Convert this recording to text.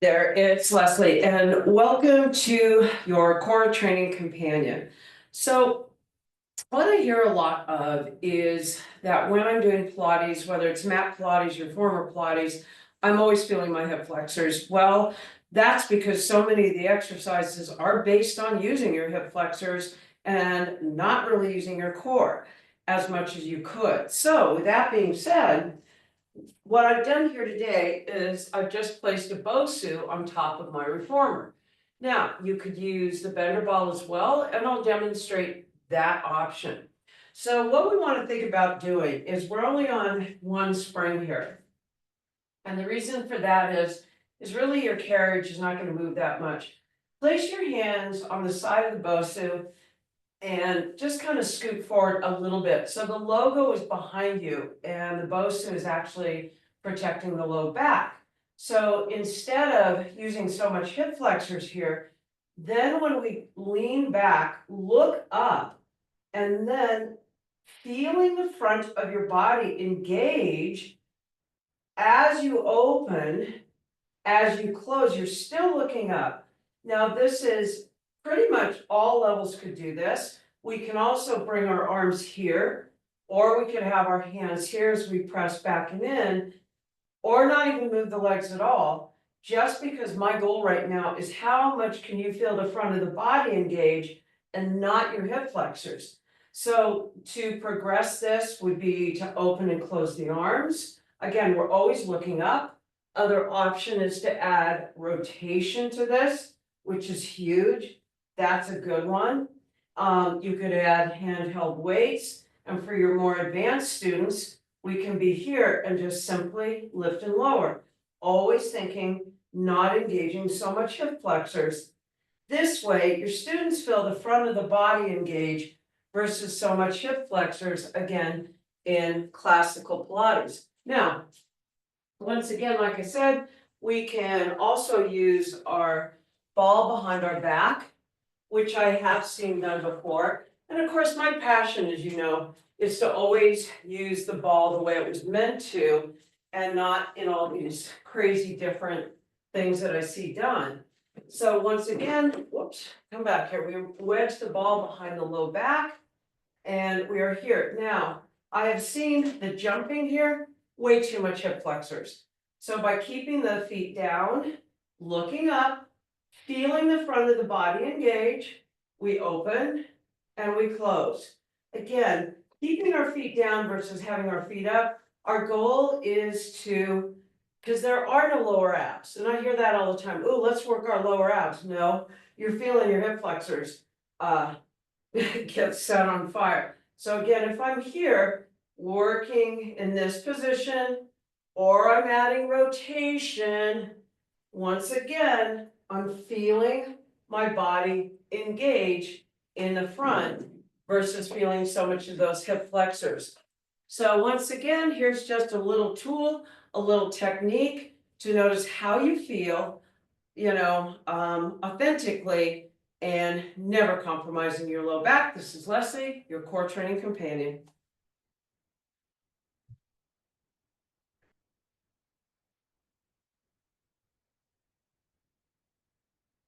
There, it's Leslie, and welcome to your core training companion. So, what I hear a lot of is that when I'm doing Pilates, whether it's mat Pilates or former Pilates, I'm always feeling my hip flexors. Well, that's because so many of the exercises are based on using your hip flexors and not really using your core as much as you could. So, with that being said, what I've done here today is I've just placed a Bosu on top of my reformer. Now, you could use the Bender ball as well, and I'll demonstrate that option. So what we want to think about doing is we're only on one spring here. And the reason for that is really your carriage is not going to move that much. Place your hands on the side of the Bosu and just kind of scoot forward a little bit. So the logo is behind you and the Bosu is actually protecting the low back. So instead of using so much hip flexors here, then when we lean back, look up and then feeling the front of your body engage as you open, as you close, you're still looking up. Now this is pretty much all levels could do this. We can also bring our arms here, or we could have our hands here as we press back and in, or not even move the legs at all, just because my goal right now is how much can you feel the front of the body engage and not your hip flexors. So to progress this would be to open and close the arms. Again, we're always looking up. Other option is to add rotation to this, which is huge. That's a good one. You could add handheld weights, and for your more advanced students, we can be here and just simply lift and lower. Always thinking, not engaging so much hip flexors. This way, your students feel the front of the body engage versus so much hip flexors, again, in classical Pilates. Now, once again, like I said, we can also use our ball behind our back, which I have seen done before. And of course, my passion, as you know, is to always use the ball the way it was meant to, and not in all these crazy different things that I see done. So once again, whoops, come back here. We wedge the ball behind the low back, and we are here. Now, I have seen the jumping here, way too much hip flexors. So by keeping the feet down, looking up, feeling the front of the body engage, we open and we close. Again, keeping our feet down versus having our feet up, our goal is to, because there are no lower abs, and I hear that all the time, oh, let's work our lower abs. No, you're feeling your hip flexors get set on fire. So again, if I'm here working in this position, or I'm adding rotation, once again, I'm feeling my body engage in the front versus feeling so much of those hip flexors. So once again, here's just a little tool, a little technique to notice how you feel, authentically and never compromising your low back. This is Leslie, your core training companion.